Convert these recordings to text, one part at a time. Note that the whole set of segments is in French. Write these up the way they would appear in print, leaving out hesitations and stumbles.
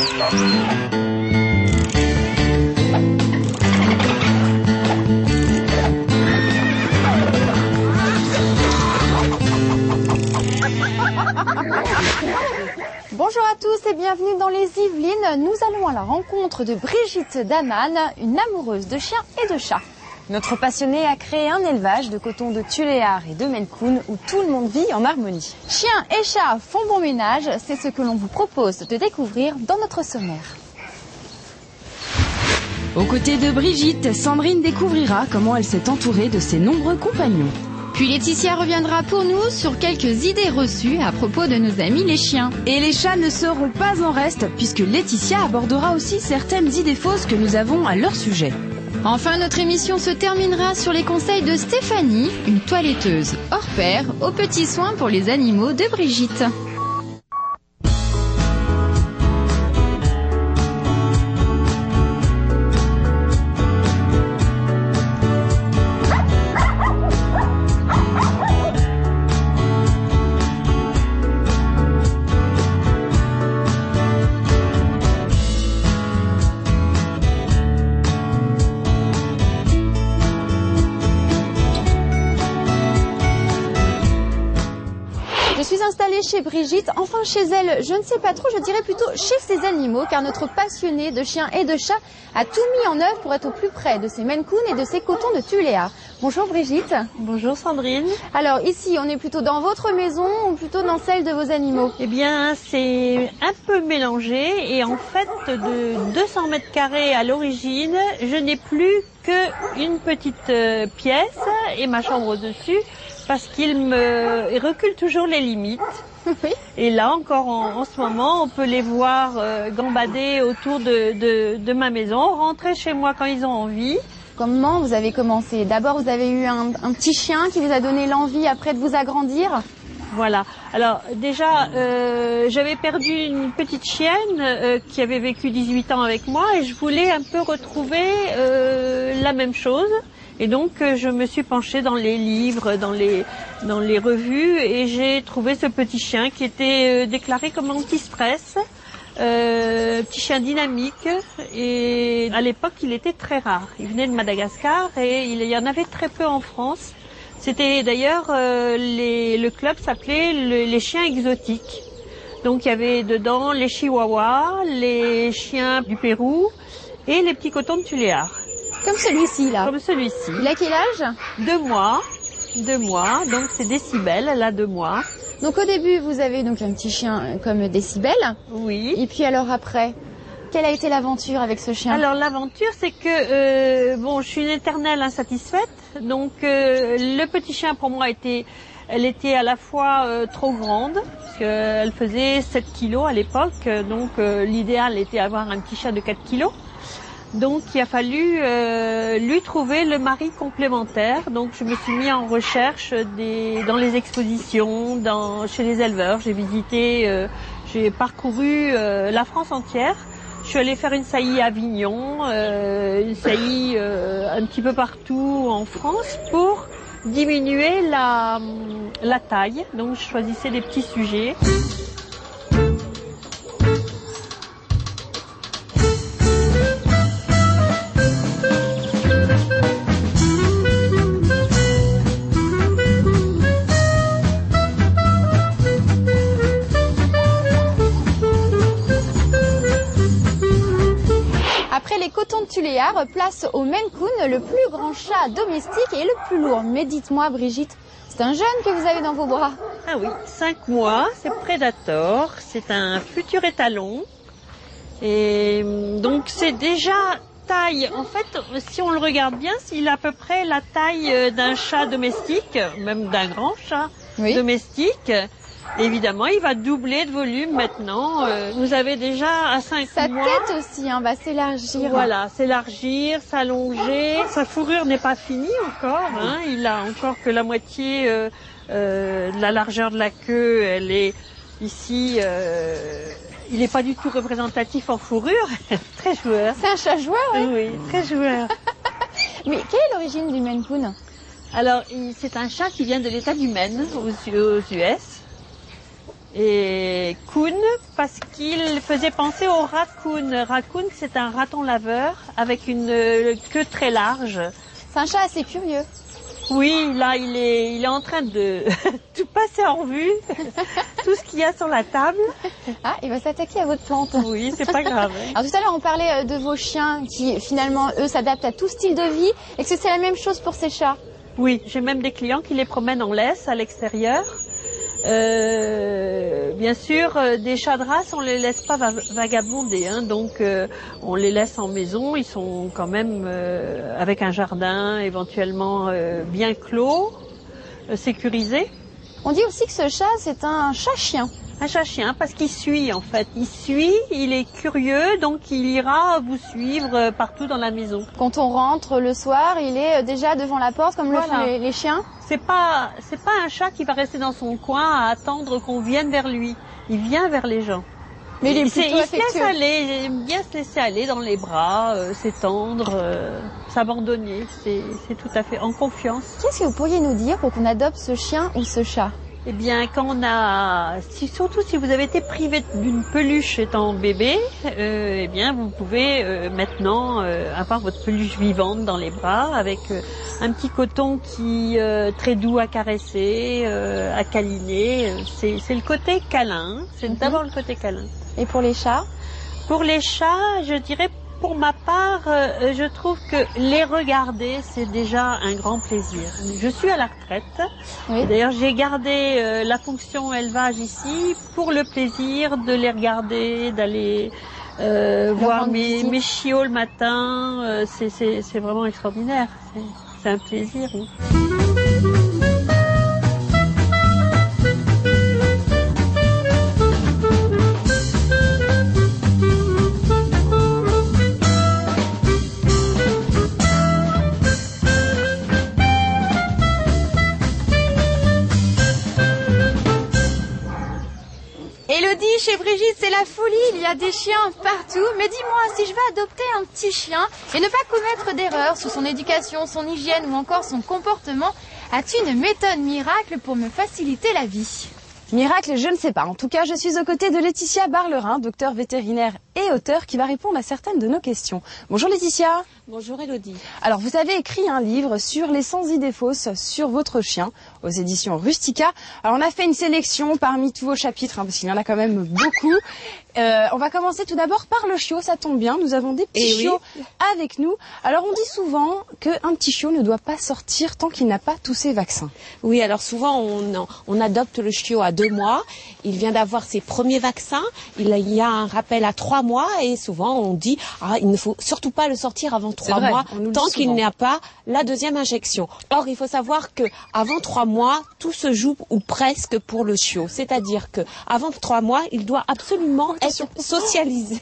Bonjour à tous et bienvenue dans les Yvelines. Nous allons à la rencontre de Brigitte Daman, une amoureuse de chiens et de chats. Notre passionnée a créé un élevage de coton de Tuléar et de Maine Coon où tout le monde vit en harmonie. Chiens et chats font bon ménage, c'est ce que l'on vous propose de découvrir dans notre sommaire. Aux côtés de Brigitte, Sandrine découvrira comment elle s'est entourée de ses nombreux compagnons. Puis Laetitia reviendra pour nous sur quelques idées reçues à propos de nos amis les chiens. Et les chats ne seront pas en reste puisque Laetitia abordera aussi certaines idées fausses que nous avons à leur sujet. Enfin, notre émission se terminera sur les conseils de Stéphanie, une toiletteuse hors pair aux petits soins pour les animaux de Brigitte. Je suis installée chez Brigitte, enfin chez elle, je ne sais pas trop, je dirais plutôt chez ses animaux, car notre passionnée de chiens et de chats a tout mis en œuvre pour être au plus près de ses Maine Coon et de ses cotons de Tuléar. Bonjour Brigitte. Bonjour Sandrine. Alors ici, on est plutôt dans votre maison ou plutôt dans celle de vos animaux? Eh bien, c'est un peu mélangé et en fait, de 200 mètres carrés à l'origine, je n'ai plus qu'une petite pièce et ma chambre au-dessus parce qu'il me recule toujours les limites. Oui. Et là encore en ce moment, on peut les voir gambader autour de ma maison, rentrer chez moi quand ils ont envie. Comment vous avez commencé? D'abord, vous avez eu un petit chien qui vous a donné l'envie après de vous agrandir? Voilà. Alors déjà, j'avais perdu une petite chienne qui avait vécu 18 ans avec moi et je voulais un peu retrouver la même chose. Et donc, je me suis penchée dans les livres, dans les revues et j'ai trouvé ce petit chien qui était déclaré comme anti-stress. Petit chien dynamique et à l'époque il était très rare. Il venait de Madagascar et il y en avait très peu en France. C'était d'ailleurs le club s'appelait les chiens exotiques. Donc il y avait dedans les chihuahuas, les chiens du Pérou et les petits cotons de Tuléar. Comme celui-ci là. Comme celui-ci. Il a quel âge? 2 mois. 2 mois. Donc c'est Décibel, elle a 2 mois. Donc au début, vous avez donc un petit chien comme Décibel. Oui. Et puis alors après, quelle a été l'aventure avec ce chien? Alors l'aventure, c'est que bon, je suis une éternelle insatisfaite. Donc le petit chien pour moi elle était à la fois trop grande, parce qu'elle faisait 7 kilos à l'époque. Donc l'idéal était d'avoir un petit chien de 4 kilos. Donc il a fallu lui trouver le mari complémentaire. Donc je me suis mis en recherche dans les expositions, chez les éleveurs. J'ai visité, j'ai parcouru la France entière. Je suis allée faire une saillie à Avignon, une saillie un petit peu partout en France pour diminuer la taille. Donc je choisissais des petits sujets. Après les cotons de Tuléar, place au Maine Coon, le plus grand chat domestique et le plus lourd. Mais dites-moi Brigitte, c'est un jeune que vous avez dans vos bras? Ah oui, 5 mois, c'est Predator, c'est un futur étalon. Et donc c'est déjà taille, en fait, si on le regarde bien, il a à peu près la taille d'un chat domestique, même d'un grand chat domestique. Évidemment, il va doubler de volume maintenant. Vous avez déjà à 5 mois... Sa tête aussi va s'élargir. Voilà, s'élargir, s'allonger. Sa fourrure n'est pas finie encore. Il a encore que la moitié de la largeur de la queue. Elle est ici... il n'est pas du tout représentatif en fourrure. Très joueur. C'est un chat joueur, oui. Oui, très joueur. Mais quelle est l'origine du Maine Coon? Alors, c'est un chat qui vient de l'État du Maine, aux US. Et Coon, parce qu'il faisait penser au raccoon. Raccoon, c'est un raton laveur avec une queue très large. C'est un chat assez curieux. Oui, là, il est en train de tout passer en revue, tout ce qu'il y a sur la table. Ah, il va s'attaquer à votre plante. Oui, c'est pas grave. Alors tout à l'heure, on parlait de vos chiens qui, finalement, eux, s'adaptent à tout style de vie. Est-ce que c'est la même chose pour ces chats? Oui, j'ai même des clients qui les promènent en laisse à l'extérieur. Bien sûr, des chats de race, on les laisse pas vagabonder, hein, donc on les laisse en maison. Ils sont quand même avec un jardin éventuellement bien clos, sécurisé. On dit aussi que ce chat, c'est un chat-chien. Un chat-chien, parce qu'il suit en fait. Il suit, il est curieux, donc il ira vous suivre partout dans la maison. Quand on rentre le soir, il est déjà devant la porte, comme le font les chiens. C'est pas un chat qui va rester dans son coin à attendre qu'on vienne vers lui. Il vient vers les gens. Mais il se laisse aller, il aime bien se laisser aller dans les bras, s'étendre, s'abandonner. C'est tout à fait en confiance. Qu'est-ce que vous pourriez nous dire pour qu'on adopte ce chien ou ce chat? Eh bien, quand on a, surtout si vous avez été privé d'une peluche étant bébé, eh bien, vous pouvez maintenant avoir votre peluche vivante dans les bras avec un petit coton qui très doux à caresser, à câliner. C'est le côté câlin. C'est d'abord le côté câlin. Et pour les chats? Pour les chats, je dirais. Pour ma part, je trouve que les regarder, c'est déjà un grand plaisir. Je suis à la retraite. Oui. D'ailleurs, j'ai gardé la fonction élevage ici pour le plaisir de les regarder, d'aller voir mes chiots le matin. C'est vraiment extraordinaire. C'est un plaisir. Oui. Elodie, chez Brigitte, c'est la folie, il y a des chiens partout. Mais dis-moi, si je vais adopter un petit chien et ne pas commettre d'erreurs sur son éducation, son hygiène ou encore son comportement, as-tu une méthode miracle pour me faciliter la vie? Miracle, je ne sais pas. En tout cas, je suis aux côtés de Laetitia Barlerin, docteur vétérinaire et auteur, qui va répondre à certaines de nos questions. Bonjour Laetitia. Bonjour Elodie. Alors, vous avez écrit un livre sur les 100 idées fausses sur votre chien, aux éditions Rustica. Alors, on a fait une sélection parmi tous vos chapitres, parce qu'il y en a quand même beaucoup. On va commencer tout d'abord par le chiot, ça tombe bien, nous avons des petits chiots avec nous. Alors, on dit souvent qu'un petit chiot ne doit pas sortir tant qu'il n'a pas tous ses vaccins. Oui, alors souvent, on adopte le chiot à 2 mois. Il vient d'avoir ses premiers vaccins. Il y a un rappel à 3 mois et souvent, on dit il ne faut surtout pas le sortir avant 3 mois tant qu'il n'a pas la 2e injection. Or, il faut savoir que avant 3 mois, tout se joue ou presque pour le chiot. C'est-à-dire que avant 3 mois, il doit absolument être socialisé.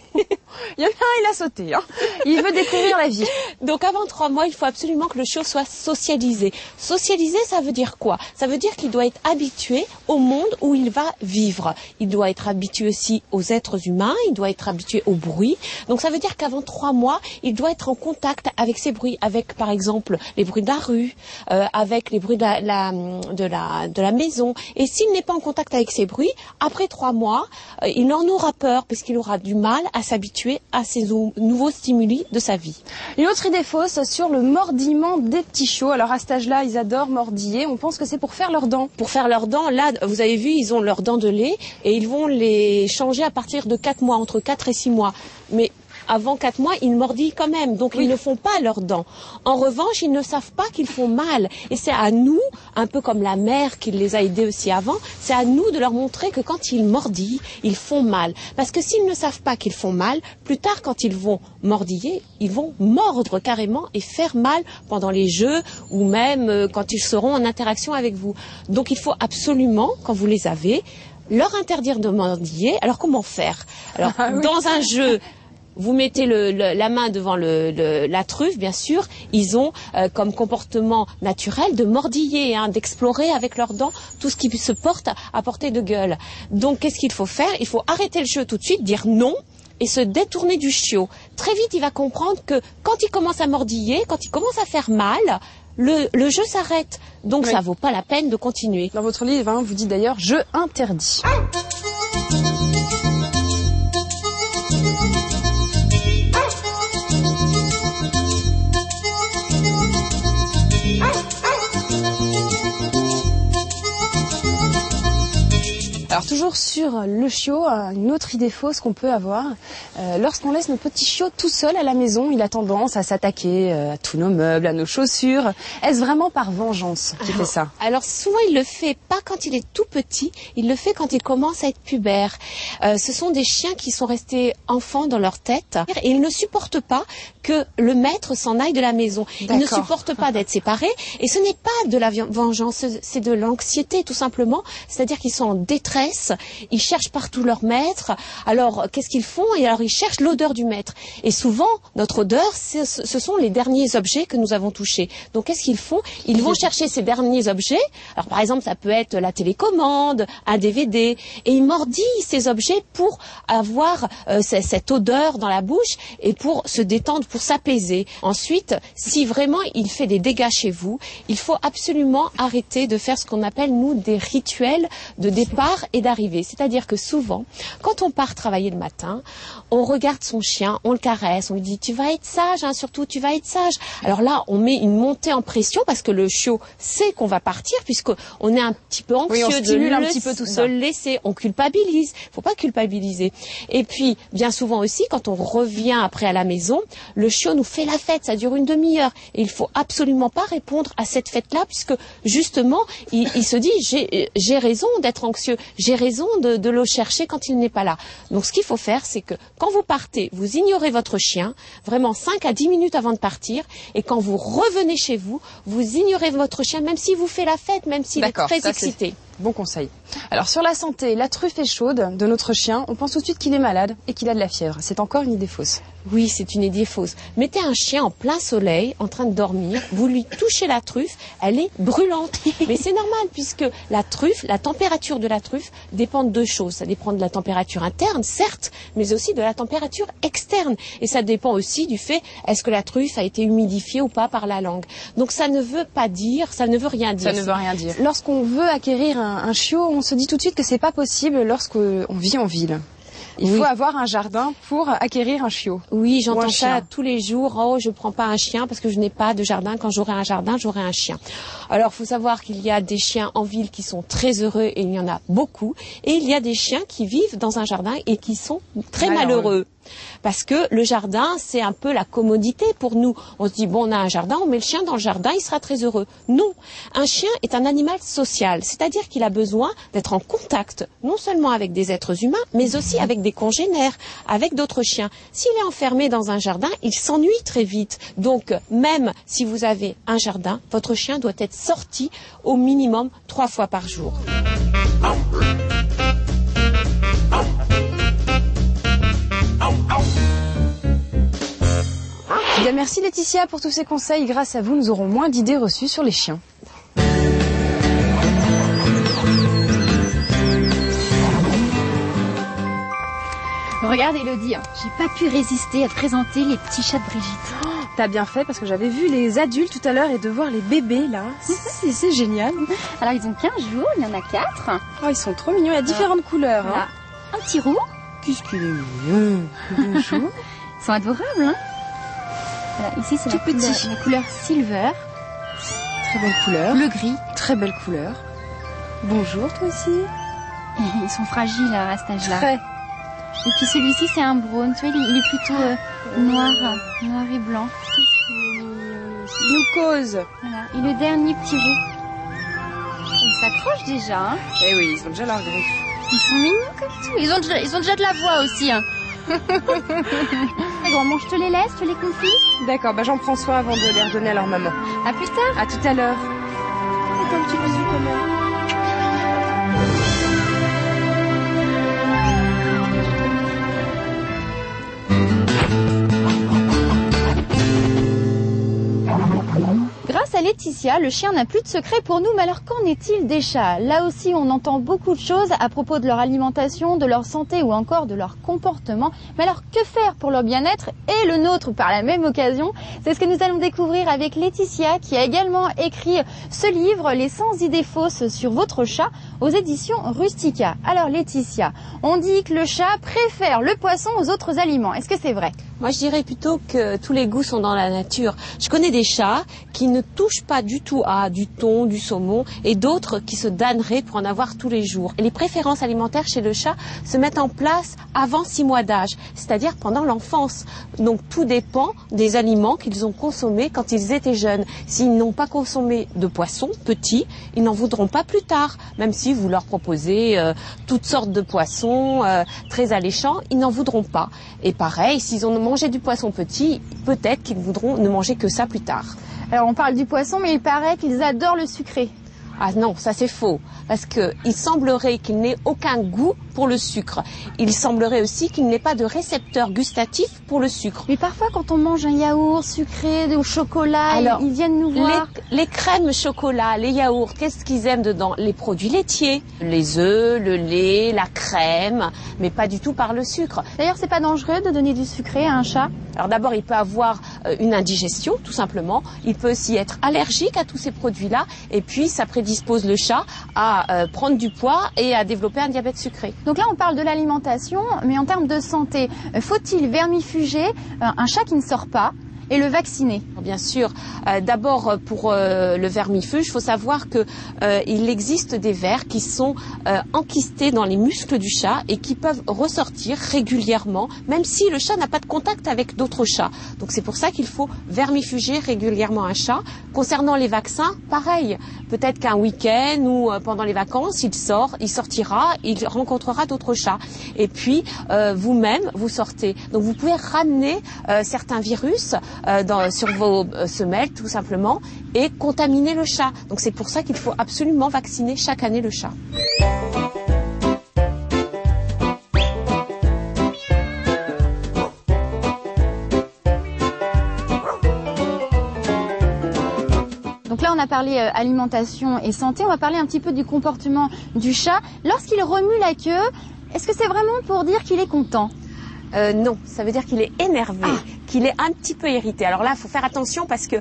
Il y en a un, il a sauté. Hein. Il veut découvrir la vie. Donc avant 3 mois, il faut absolument que le chiot soit socialisé. Socialisé, ça veut dire quoi? Ça veut dire qu'il doit être habitué au monde où il va vivre. Il doit être habitué aussi aux êtres humains, il doit être habitué au bruit. Donc ça veut dire qu'avant 3 mois, il doit être en contact avec ces bruits, avec par exemple les bruits de la rue, avec les bruits de la maison. Et s'il n'est pas en contact avec ces bruits, après 3 mois, il en aura peur parce qu'il aura du mal à s'habituer à ces nouveaux stimuli de sa vie. Une autre idée fausse sur le mordillement des petits chiots. Alors à cet âge-là, ils adorent mordiller. On pense que c'est pour faire leurs dents. Pour faire leurs dents, là, vous avez vu, ils ont leurs dents de lait et ils vont les changer à partir de 4 mois, entre 4 et 6 mois. Mais avant 4 mois, ils mordillent quand même, donc ils ne font pas leurs dents. En revanche, ils ne savent pas qu'ils font mal. Et c'est à nous, un peu comme la mère qui les a aidés aussi avant, c'est à nous de leur montrer que quand ils mordillent, ils font mal. Parce que s'ils ne savent pas qu'ils font mal, plus tard, quand ils vont mordiller, ils vont mordre carrément et faire mal pendant les jeux ou même quand ils seront en interaction avec vous. Donc il faut absolument, quand vous les avez, leur interdire de mordiller. Alors comment faire? Alors dans un jeu, vous mettez la main devant la truffe, bien sûr. Ils ont comme comportement naturel de mordiller, d'explorer avec leurs dents tout ce qui se porte à portée de gueule. Donc, qu'est-ce qu'il faut faire? Il faut arrêter le jeu tout de suite, dire non et se détourner du chiot. Très vite, il va comprendre que quand il commence à mordiller, quand il commence à faire mal, le jeu s'arrête. Donc Oui. ça vaut pas la peine de continuer. Dans votre livre, hein, vous dites d'ailleurs « je interdis ». Alors toujours sur le chiot, une autre idée fausse qu'on peut avoir, lorsqu'on laisse nos petits chiots tout seuls à la maison, il a tendance à s'attaquer à tous nos meubles, à nos chaussures. Est-ce vraiment par vengeance qu'il fait ça? Alors souvent il le fait pas quand il est tout petit, il le fait quand il commence à être pubère. Ce sont des chiens qui sont restés enfants dans leur tête et ils ne supportent pas que le maître s'en aille de la maison. Ils ne D'accord. supportent pas d'être séparés et ce n'est pas de la vengeance, c'est de l'anxiété tout simplement. C'est-à-dire qu'ils sont en détresse, ils cherchent partout leur maître. Alors qu'est-ce qu'ils font? Et alors ils cherchent l'odeur du maître. Et souvent notre odeur, ce sont les derniers objets que nous avons touchés. Donc qu'est-ce qu'ils font? Ils vont chercher ces derniers objets. Alors par exemple ça peut être la télécommande, un DVD, et ils mordillent ces objets pour avoir cette odeur dans la bouche et pour se détendre, pour s'apaiser. Ensuite, si vraiment il fait des dégâts chez vous, il faut absolument arrêter de faire ce qu'on appelle nous des rituels de départ et d'arrivée. C'est-à-dire que souvent, quand on part travailler le matin, on regarde son chien, on le caresse, on lui dit tu vas être sage, hein, surtout tu vas être sage. Alors là, on met une montée en pression parce que le chiot sait qu'on va partir puisqu'on est un petit peu anxieux Oui, on stimule un petit peu tout ça. de le laisser. On culpabilise. Faut pas culpabiliser. Et puis, bien souvent aussi, quand on revient après à la maison, le chiot nous fait la fête. Ça dure une demi-heure. Et il faut absolument pas répondre à cette fête-là puisque justement, il se dit j'ai raison d'être anxieux. J'ai raison de le chercher quand il n'est pas là. Donc, ce qu'il faut faire, c'est que quand vous partez, vous ignorez votre chien, vraiment 5 à 10 minutes avant de partir. Et quand vous revenez chez vous, vous ignorez votre chien, même s'il vous fait la fête, même s'il est D'accord, très ça, excité. Bon conseil. Alors sur la santé, la truffe est chaude de notre chien, on pense tout de suite qu'il est malade et qu'il a de la fièvre. C'est encore une idée fausse. Oui, c'est une idée fausse. Mettez un chien en plein soleil, en train de dormir, vous lui touchez la truffe, elle est brûlante. Mais c'est normal puisque la truffe, la température de la truffe dépend de deux choses. Ça dépend de la température interne, certes, mais aussi de la température externe. Et ça dépend aussi du fait, est-ce que la truffe a été humidifiée ou pas par la langue. Donc ça ne veut pas dire, ça ne veut rien dire. Ça ne veut rien dire. Lorsqu'on veut acquérir un chiot, on se dit tout de suite que c'est pas possible lorsqu'on vit en ville. Il faut avoir un jardin pour acquérir un chiot. Oui, Ou j'entends un chien. ça tous les jours. Oh, je prends pas un chien parce que je n'ai pas de jardin. Quand j'aurai un jardin, j'aurai un chien. Alors, faut savoir qu'il y a des chiens en ville qui sont très heureux et il y en a beaucoup. Et il y a des chiens qui vivent dans un jardin et qui sont très malheureux. Parce que le jardin, c'est un peu la commodité pour nous. On se dit, bon, on a un jardin, on met le chien dans le jardin, il sera très heureux. Non, un chien est un animal social, c'est-à-dire qu'il a besoin d'être en contact, non seulement avec des êtres humains, mais aussi avec des congénères, avec d'autres chiens. S'il est enfermé dans un jardin, il s'ennuie très vite. Donc, même si vous avez un jardin, votre chien doit être sorti au minimum 3 fois par jour. Bien, merci Laetitia pour tous ces conseils. Grâce à vous, nous aurons moins d'idées reçues sur les chiens. Regarde Elodie, j'ai pas pu résister à te présenter les petits chats de Brigitte. T'as bien fait parce que j'avais vu les adultes tout à l'heure et de voir les bébés là. C'est génial. Alors ils ont 15 jours, il y en a 4. Oh, ils sont trop mignons, il y a différentes couleurs. Voilà. Hein. Un petit roux. Qu'est-ce qu'il est mignon. Bonjour. Ils sont adorables, hein. Voilà, ici c'est Tout la couleur silver. Très belle couleur. Le gris. Très belle couleur. Bonjour toi aussi. Ils sont fragiles à cet âge-là. Très. Et puis celui-ci c'est un brown, tu vois, il est plutôt noir et blanc. Il nous cause. Voilà. Et le dernier petit roux. Ils s'accrochent déjà, hein. Eh oui, ils ont déjà leur griffe. Ils sont mignons comme tout. Ils ont déjà de la voix aussi, hein. Très grand, bon, je te les laisse, je les confie. D'accord, bah j'en prends soin avant de les redonner à leur maman. À plus tard. À tout à l'heure. Faites un petit bisou quand même. Grâce à Laetitia Laetitia, le chien n'a plus de secret pour nous, mais alors qu'en est-il des chats? Là aussi, on entend beaucoup de choses à propos de leur alimentation, de leur santé ou encore de leur comportement. Mais alors, que faire pour leur bien-être et le nôtre par la même occasion? C'est ce que nous allons découvrir avec Laetitia, qui a également écrit ce livre, Les 100 idées fausses sur votre chat, aux éditions Rustica. Alors Laetitia, on dit que le chat préfère le poisson aux autres aliments. Est-ce que c'est vrai? Moi, je dirais plutôt que tous les goûts sont dans la nature. Je connais des chats qui ne touchent pas du tout à du thon, du saumon, et d'autres qui se damneraient pour en avoir tous les jours. Et les préférences alimentaires chez le chat se mettent en place avant 6 mois d'âge, c'est-à-dire pendant l'enfance. Donc tout dépend des aliments qu'ils ont consommés quand ils étaient jeunes. S'ils n'ont pas consommé de poissons petits, ils n'en voudront pas plus tard. Même si vous leur proposez toutes sortes de poissons très alléchants, ils n'en voudront pas. Et pareil, s'ils ont mangé du poisson petit, peut-être qu'ils voudront ne manger que ça plus tard. Alors on parle du poisson, mais il paraît qu'ils adorent le sucré. Ah non, ça c'est faux, parce qu'il semblerait qu'il n'ait aucun goût pour le sucre. Il semblerait aussi qu'il n'ait pas de récepteur gustatif pour le sucre. Mais parfois quand on mange un yaourt sucré au chocolat, alors, ils viennent nous voir. Les crèmes chocolat, les yaourts, qu'est-ce qu'ils aiment dedans? Les produits laitiers, les œufs, le lait, la crème, mais pas du tout par le sucre. D'ailleurs, c'est pas dangereux de donner du sucré à un chat? Alors d'abord, il peut avoir une indigestion, tout simplement. Il peut aussi être allergique à tous ces produits-là. Et puis, ça prédispose le chat à prendre du poids et à développer un diabète sucré. Donc là, on parle de l'alimentation, mais en termes de santé, faut-il vermifuger un chat qui ne sort pas et le vacciner? Bien sûr. D'abord, pour le vermifuge, il faut savoir que il existe des vers qui sont enquistés dans les muscles du chat et qui peuvent ressortir régulièrement, même si le chat n'a pas de contact avec d'autres chats. Donc c'est pour ça qu'il faut vermifuger régulièrement un chat. Concernant les vaccins, pareil. Peut-être qu'un week-end ou pendant les vacances, il sortira, il rencontrera d'autres chats. Et puis, vous-même, vous sortez. Donc vous pouvez ramener certains virus sur vos semelles tout simplement et contaminer le chat. Donc c'est pour ça qu'il faut absolument vacciner chaque année le chat. Donc là on a parlé alimentation et santé, on va parler un petit peu du comportement du chat. Lorsqu'il remue la queue, est-ce que c'est vraiment pour dire qu'il est content? Non, ça veut dire qu'il est énervé, qu'il est un petit peu irrité. Alors là, il faut faire attention parce que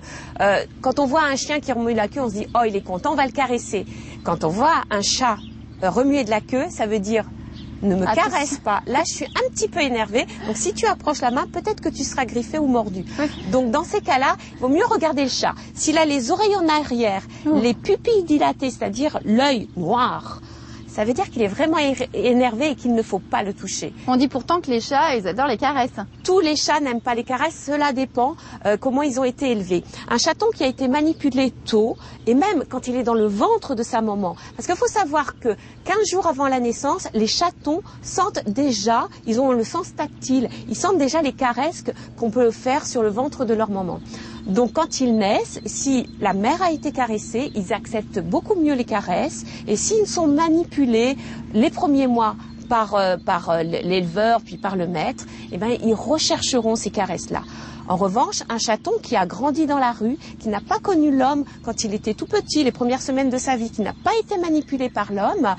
quand on voit un chien qui remue la queue, on se dit « Oh, il est content, on va le caresser ». Quand on voit un chat remuer de la queue, ça veut dire « Ne me caresse pas ». Là, je suis un petit peu énervée. Donc si tu approches la main, peut-être que tu seras griffé ou mordu. Oui. Donc dans ces cas-là, il vaut mieux regarder le chat. S'il a les oreilles en arrière, les pupilles dilatées, c'est-à-dire l'œil noir, ça veut dire qu'il est vraiment énervé et qu'il ne faut pas le toucher. On dit pourtant que les chats, ils adorent les caresses. Tous les chats n'aiment pas les caresses, cela dépend comment ils ont été élevés. Un chaton qui a été manipulé tôt, et même quand il est dans le ventre de sa maman, parce qu'il faut savoir que 15 jours avant la naissance, les chatons sentent déjà, ils ont le sens tactile, ils sentent déjà les caresses qu'on peut faire sur le ventre de leur maman. Donc quand ils naissent, si la mère a été caressée, ils acceptent beaucoup mieux les caresses. Et s'ils sont manipulés les premiers mois par l'éleveur puis par le maître, eh ben, ils rechercheront ces caresses-là. En revanche, un chaton qui a grandi dans la rue, qui n'a pas connu l'homme quand il était tout petit, les premières semaines de sa vie, qui n'a pas été manipulé par l'homme,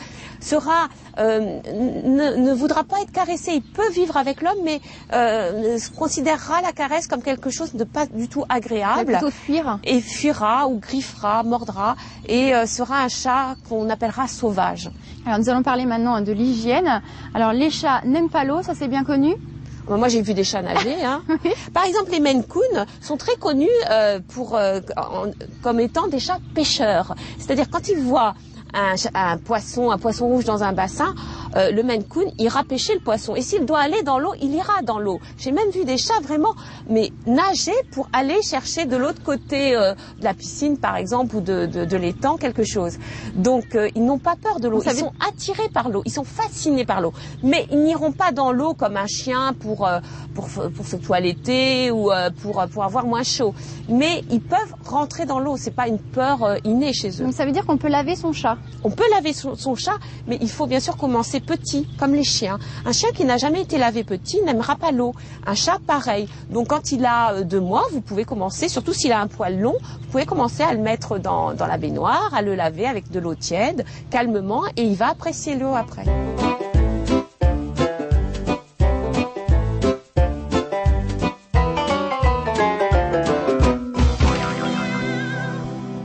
ne voudra pas être caressé. Il peut vivre avec l'homme, mais considérera la caresse comme quelque chose de pas du tout agréable. Il va plutôt fuir. Et fuira ou griffera, mordra, et sera un chat qu'on appellera sauvage. Alors nous allons parler maintenant de l'hygiène. Alors les chats n'aiment pas l'eau, ça c'est bien connu. Moi, j'ai vu des chats nager. Hein. Par exemple, les Maine Coon sont très connus comme étant des chats pêcheurs. C'est-à-dire, quand ils voient un poisson rouge dans un bassin, le Maine Coon ira pêcher le poisson. Et s'il doit aller dans l'eau, il ira dans l'eau. J'ai même vu des chats vraiment nager pour aller chercher de l'autre côté de la piscine, par exemple, ou de l'étang, quelque chose. Donc, ils n'ont pas peur de l'eau. Ils sont attirés par l'eau. Ils sont fascinés par l'eau. Mais ils n'iront pas dans l'eau comme un chien pour se toiletter ou pour avoir moins chaud. Mais ils peuvent rentrer dans l'eau. C'est pas une peur innée chez eux. Donc, ça veut dire qu'on peut laver son chat. On peut laver son chat, mais il faut bien sûr commencer petit, comme les chiens. Un chien qui n'a jamais été lavé petit n'aimera pas l'eau. Un chat, pareil. Donc quand il a 2 mois, vous pouvez commencer, surtout s'il a un poil long, vous pouvez commencer à le mettre dans la baignoire, à le laver avec de l'eau tiède, calmement, et il va apprécier l'eau après.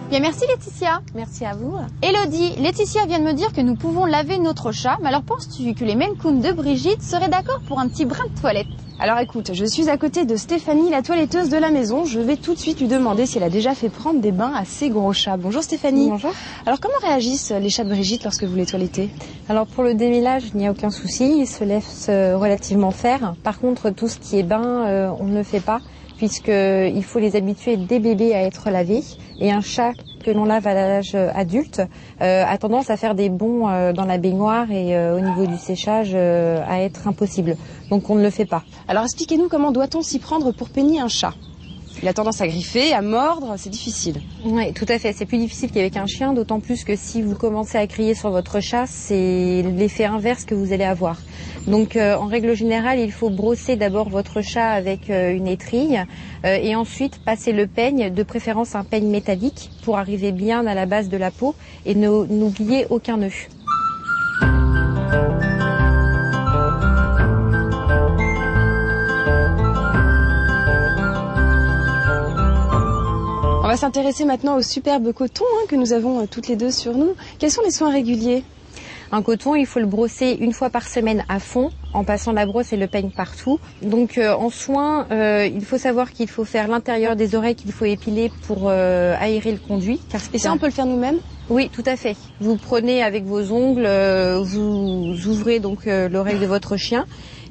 Bien, merci Laetitia. Merci à vous. Elodie, Laetitia vient de me dire que nous pouvons laver notre chat, mais alors penses-tu que les Maine Coon de Brigitte seraient d'accord pour un petit brin de toilette? Alors écoute, je suis à côté de Stéphanie, la toiletteuse de la maison. Je vais tout de suite lui demander si elle a déjà fait prendre des bains à ses gros chats. Bonjour Stéphanie. Bonjour. Alors comment réagissent les chats de Brigitte lorsque vous les toilettez? Alors pour le démêlage, il n'y a aucun souci, ils se laissent relativement faire. Par contre, tout ce qui est bain, on ne le fait pas, puisqu'il faut les habituer dès bébés à être lavés. Et un chat que l'on lave à l'âge adulte a tendance à faire des bonds dans la baignoire et au niveau du séchage à être impossible. Donc on ne le fait pas. Alors expliquez-nous comment doit-on s'y prendre pour peigner un chat? Il a tendance à griffer, à mordre, c'est difficile. Oui, tout à fait. C'est plus difficile qu'avec un chien, d'autant plus que si vous commencez à crier sur votre chat, c'est l'effet inverse que vous allez avoir. Donc en règle générale, il faut brosser d'abord votre chat avec une étrille et ensuite passer le peigne, de préférence un peigne métallique, pour arriver bien à la base de la peau et n'oublier aucun nœud. On va s'intéresser maintenant au superbe coton que nous avons toutes les deux sur nous. Quels sont les soins réguliers? Un coton, il faut le brosser 1 fois par semaine à fond, en passant la brosse et le peigne partout. Donc en soins, il faut savoir qu'il faut faire l'intérieur des oreilles, qu'il faut épiler pour aérer le conduit. Et ça, on peut le faire nous-mêmes? Oui, tout à fait. Vous prenez avec vos ongles, vous ouvrez donc l'oreille de votre chien.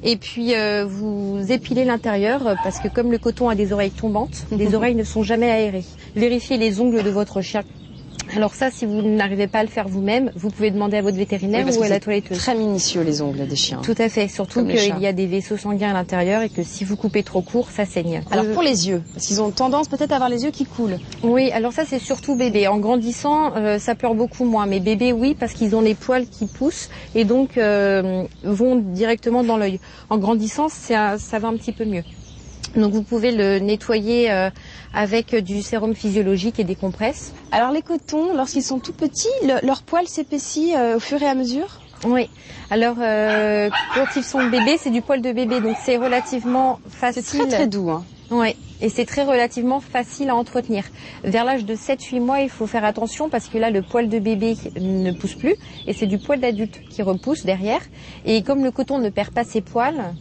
Et puis vous épilez l'intérieur parce que comme le coton a des oreilles tombantes, les oreilles ne sont jamais aérées. Vérifiez les ongles de votre chien. Alors ça, si vous n'arrivez pas à le faire vous-même, vous pouvez demander à votre vétérinaire ou à la toiletteuse. Très minutieux les ongles des chiens. Tout à fait, surtout qu'il y a des vaisseaux sanguins à l'intérieur et que si vous coupez trop court, ça saigne. Alors pour les yeux, parce qu'ils ont tendance peut-être à avoir les yeux qui coulent. Oui, alors ça c'est surtout bébé. En grandissant, ça pleure beaucoup moins. Mais bébé, oui, parce qu'ils ont les poils qui poussent et donc vont directement dans l'œil. En grandissant, ça va un petit peu mieux. Donc vous pouvez le nettoyer avec du sérum physiologique et des compresses. Alors les cotons, lorsqu'ils sont tout petits, leur poil s'épaissit au fur et à mesure? Oui. Alors quand ils sont bébés, c'est du poil de bébé, donc c'est relativement facile. C'est très très doux. Oui, et c'est très relativement facile à entretenir. Vers l'âge de 7-8 mois, il faut faire attention parce que là, le poil de bébé ne pousse plus et c'est du poil d'adulte qui repousse derrière. Et comme le coton ne perd pas ses poils,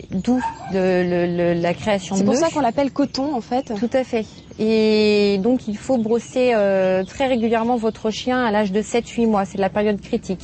d'où la création de nœuds. C'est pour ça qu'on l'appelle coton en fait. Tout à fait. Et donc il faut brosser très régulièrement votre chien à l'âge de 7-8 mois. C'est la période critique.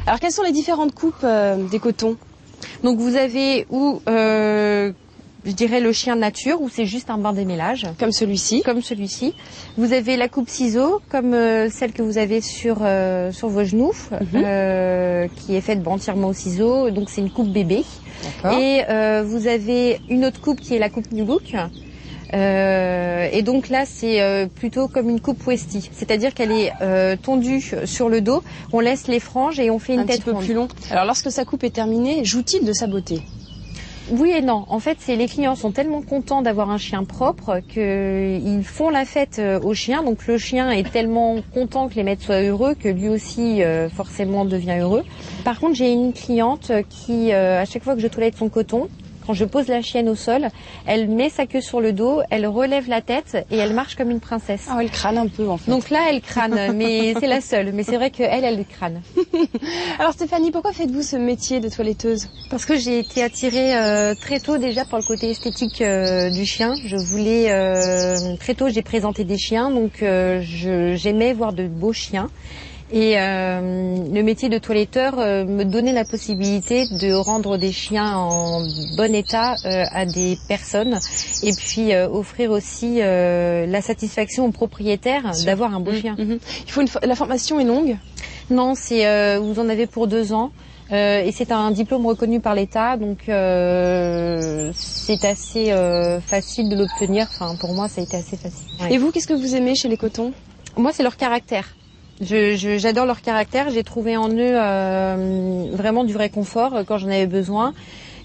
Alors quelles sont les différentes coupes des cotons? Donc vous avez je dirais le chien nature, où c'est juste un bain démêlage. Comme celui-ci. Comme celui-ci. Vous avez la coupe ciseaux, comme celle que vous avez sur vos genoux, qui est faite entièrement au ciseau. Donc c'est une coupe bébé. Et vous avez une autre coupe qui est la coupe New Look. Et donc là, c'est plutôt comme une coupe Westie, c'est-à-dire qu'elle est tondue sur le dos, on laisse les franges et on fait une tête un petit peu plus long. Alors lorsque sa coupe est terminée, joue-t-il de sa beauté? Oui et non. En fait, les clients sont tellement contents d'avoir un chien propre qu'ils font la fête au chien. Donc le chien est tellement content que les maîtres soient heureux que lui aussi forcément devient heureux. Par contre, j'ai une cliente qui, à chaque fois que je toilette son coton, quand je pose la chienne au sol, elle met sa queue sur le dos, elle relève la tête et elle marche comme une princesse. Ah, elle crâne un peu en fait. Donc là, elle crâne, mais c'est la seule. Mais c'est vrai qu'elle crâne. Alors Stéphanie, pourquoi faites-vous ce métier de toiletteuse? Parce que j'ai été attirée très tôt déjà par le côté esthétique du chien. Je voulais très tôt, j'ai présenté des chiens, donc j'aimais voir de beaux chiens. Et le métier de toiletteur me donnait la possibilité de rendre des chiens en bon état à des personnes et puis offrir aussi la satisfaction aux propriétaires d'avoir un beau chien. Il faut la formation est longue? Non, c'est vous en avez pour 2 ans. Et c'est un diplôme reconnu par l'État, donc c'est assez facile de l'obtenir. Enfin, pour moi, ça a été assez facile. Ouais. Et vous, qu'est-ce que vous aimez chez les cotons? Moi, c'est leur caractère. J'adore leur caractère. J'ai trouvé en eux vraiment du réconfort quand j'en avais besoin.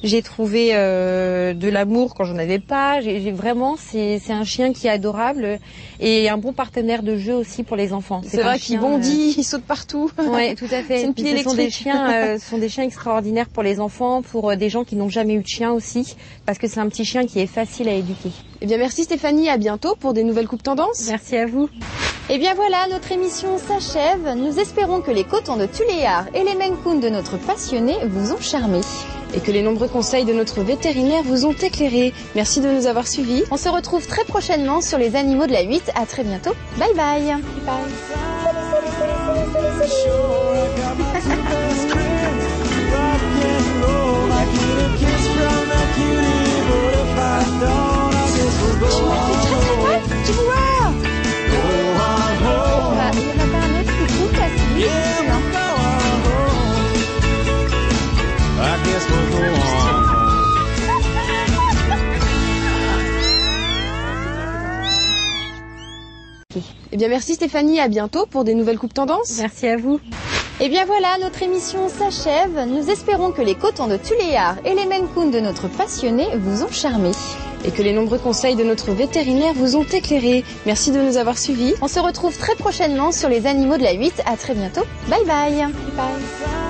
J'ai trouvé de l'amour quand j'en avais pas. J'ai vraiment, c'est un chien qui est adorable et un bon partenaire de jeu aussi pour les enfants. C'est vrai qu'il bondit, il saute partout. Oui, tout à fait. C'est une pile électrique. Ce sont des chiens extraordinaires pour les enfants, pour des gens qui n'ont jamais eu de chien aussi, parce que c'est un petit chien qui est facile à éduquer. Eh bien, merci Stéphanie, à bientôt pour des nouvelles coupes tendances. Merci à vous. Et bien voilà, notre émission s'achève. Nous espérons que les cotons de Tuléar et les Maine Coon de notre passionné vous ont charmé. Et que les nombreux conseils de notre vétérinaire vous ont éclairé. Merci de nous avoir suivis. On se retrouve très prochainement sur les animaux de la 8. À très bientôt. Bye bye. Tu vois? Il n'y en a pas un autre qui coupe là, c'est lui. Eh bien, merci Stéphanie, à bientôt pour des nouvelles coupes tendances. Merci à vous. Et bien voilà, notre émission s'achève. Nous espérons que les cotons de Tuléar et les Maine Coon de notre passionné vous ont charmé. Et que les nombreux conseils de notre vétérinaire vous ont éclairé. Merci de nous avoir suivis. On se retrouve très prochainement sur les animaux de la 8. À très bientôt. Bye bye. Bye.